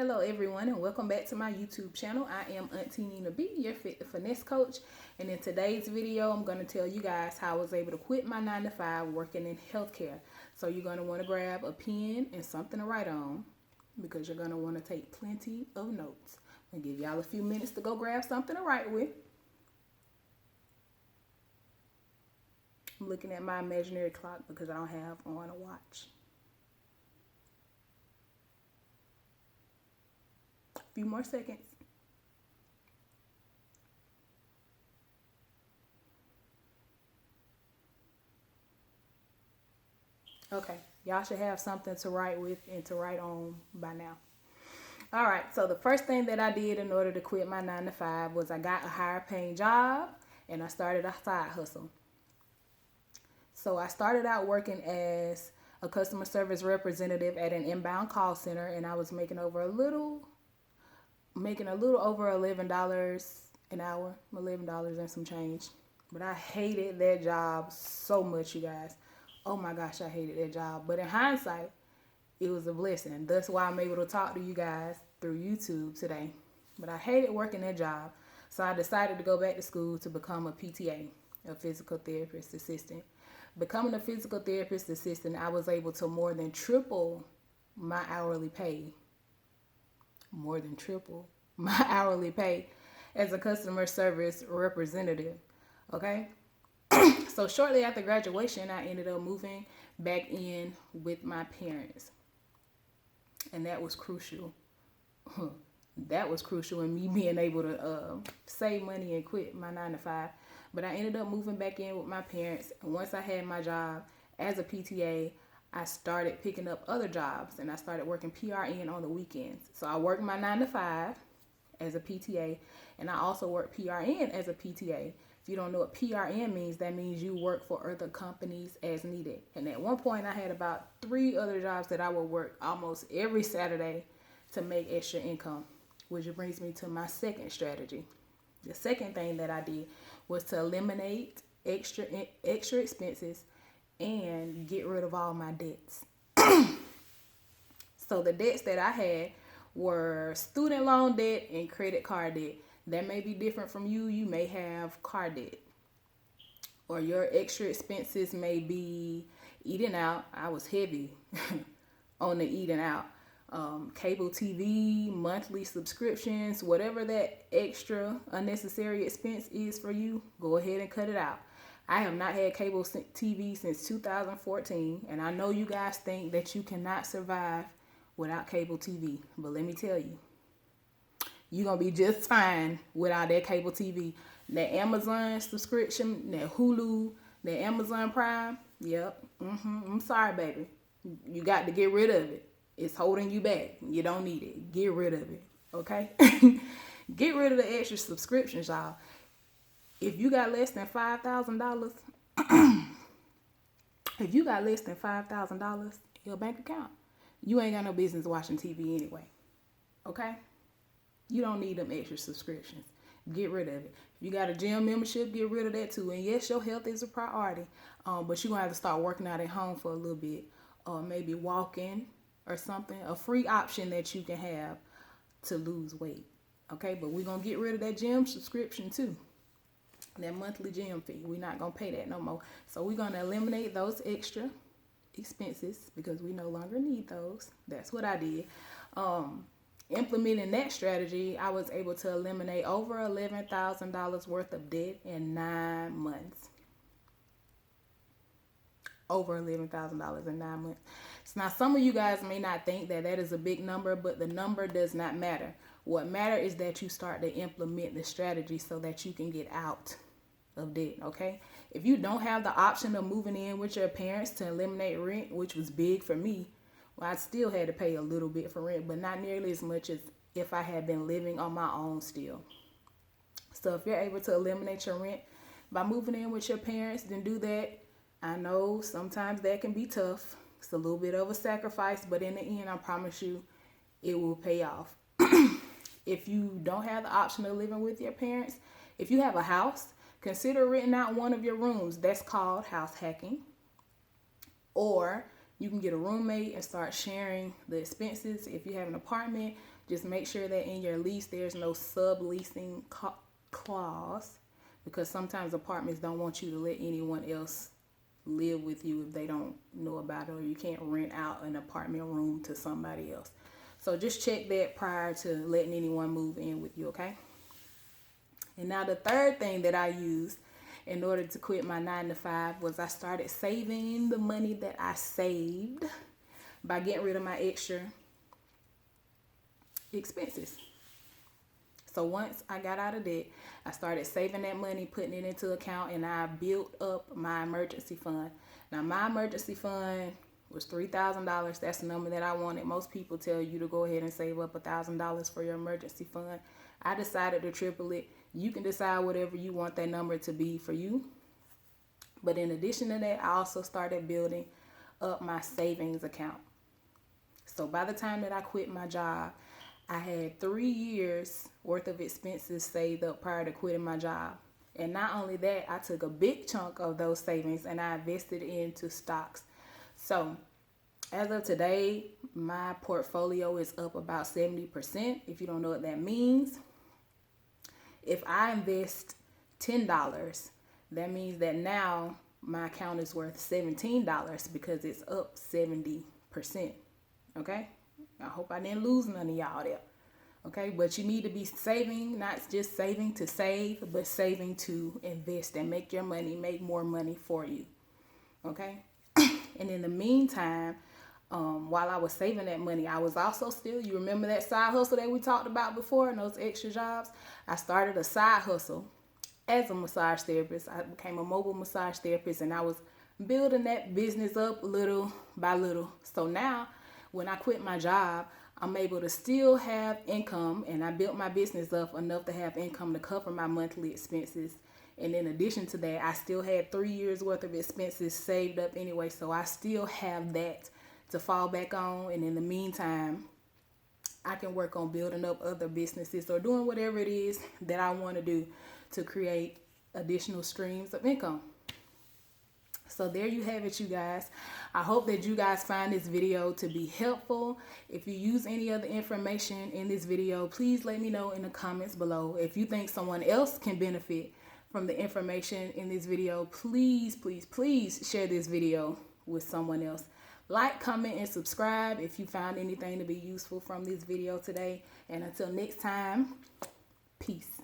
Hello everyone and welcome back to my YouTube channel. I am Auntie Nina B, your Fit Finesse coach, and in today's video I'm going to tell you guys how I was able to quit my 9-to-5 working in healthcare. So you're going to want to grab a pen and something to write on because you're going to want to take plenty of notes. I'll give y'all a few minutes to go grab something to write with. I'm looking at my imaginary clock because I don't have on a watch. Few more seconds. Okay, y'all should have something to write with and to write on by now. All right, so the first thing that I did in order to quit my 9-to-5 was I got a higher paying job and I started a side hustle. So I started out working as a customer service representative at an inbound call center, and I was making a little over $11 an hour, $11 and some change. But I hated that job so much, you guys. Oh my gosh, I hated that job. But in hindsight, it was a blessing. That's why I'm able to talk to you guys through YouTube today. But I hated working that job. So I decided to go back to school to become a PTA, a physical therapist assistant. Becoming a physical therapist assistant, I was able to more than triple my hourly pay. More than triple my hourly pay as a customer service representative. Okay. So shortly after graduation, I ended up moving back in with my parents. And that was crucial. That was crucial in me being able to save money and quit my 9-to-5. But I ended up moving back in with my parents. And once I had my job as a PTA, I started picking up other jobs and I started working PRN on the weekends. So I worked my 9-to-5 as a PTA, and I also work PRN as a PTA. If you don't know what PRN means, that means you work for other companies as needed. And at one point I had about 3 other jobs that I would work almost every Saturday to make extra income, which brings me to my second strategy. The second thing that I did was to eliminate extra expenses and get rid of all my debts. So the debts that I had were student loan debt and credit card debt. That may be different from you. You may have car debt. Or your extra expenses may be eating out. I was heavy on the eating out. Cable TV, monthly subscriptions, whatever that extra unnecessary expense is for you, go ahead and cut it out. I have not had cable TV since 2014, and I know you guys think that you cannot survive without cable TV, but let me tell you, you're going to be just fine without that cable TV. That Amazon subscription, that Hulu, that Amazon Prime, yep, I'm sorry, baby. You got to get rid of it. It's holding you back. You don't need it. Get rid of it, okay? Get rid of the extra subscriptions, y'all. If you got less than $5,000, if you got less than $5,000 in your bank account, you ain't got no business watching TV anyway, okay? You don't need them extra subscriptions. Get rid of it. If you got a gym membership, get rid of that too. And yes, your health is a priority, but you're going to have to start working out at home for a little bit, or maybe walking or something, a free option that you can have to lose weight, okay? But we're going to get rid of that gym subscription too. That monthly gym fee, we're not going to pay that no more. So we're going to eliminate those extra expenses because we no longer need those. That's what I did. Implementing that strategy, I was able to eliminate over $11,000 worth of debt in 9 months. Over $11,000 in 9 months. So now some of you guys may not think that that is a big number, but the number does not matter. What matters is that you start to implement the strategy so that you can get out of debt, okay? If you don't have the option of moving in with your parents to eliminate rent, which was big for me, well, I still had to pay a little bit for rent, but not nearly as much as if I had been living on my own still. So if you're able to eliminate your rent by moving in with your parents, then do that. I know sometimes that can be tough. It's a little bit of a sacrifice, but in the end, I promise you, it will pay off. If you don't have the option of living with your parents, if you have a house, consider renting out one of your rooms. That's called house hacking. Or You can get a roommate and start sharing the expenses. If you have an apartment, just make sure that in your lease there's no subleasing clause, because sometimes apartments don't want you to let anyone else live with you if they don't know about it, or you can't rent out an apartment room to somebody else. So just check that prior to letting anyone move in with you, okay? And now the third thing that I used in order to quit my 9-to-5 was I started saving the money that I saved by getting rid of my extra expenses. So once I got out of debt, I started saving that money, putting it into account, and I built up my emergency fund. Now my emergency fund was $3,000. That's the number that I wanted. Most people tell you to go ahead and save up $1,000 for your emergency fund. I decided to triple it. You can decide whatever you want that number to be for you. But in addition to that, I also started building up my savings account. So by the time that I quit my job, I had 3 years worth of expenses saved up prior to quitting my job. And not only that, I took a big chunk of those savings and I invested into stocks. So as of today, my portfolio is up about 70%. If you don't know what that means, if I invest $10, that means that now my account is worth $17 because it's up 70%. Okay? I hope I didn't lose none of y'all there. Okay? But you need to be saving, not just saving to save, but saving to invest and make your money, make more money for you. Okay? And in the meantime, while I was saving that money, I was also still, you remember that side hustle that we talked about before and those extra jobs? I started a side hustle as a massage therapist. I became a mobile massage therapist, and I was building that business up little by little. So now when I quit my job, I'm able to still have income, and I built my business up enough to have income to cover my monthly expenses. And in addition to that, I still had 3 years worth of expenses saved up anyway. So I still have that to fall back on. And in the meantime, I can work on building up other businesses or doing whatever it is that I want to do to create additional streams of income. So there you have it, you guys. I hope that you guys find this video to be helpful. If you use any of the information in this video, please let me know in the comments below. If you think someone else can benefit from the information in this video, please, please, please share this video with someone else. Like, comment, and subscribe if you found anything to be useful from this video today. And until next time, peace.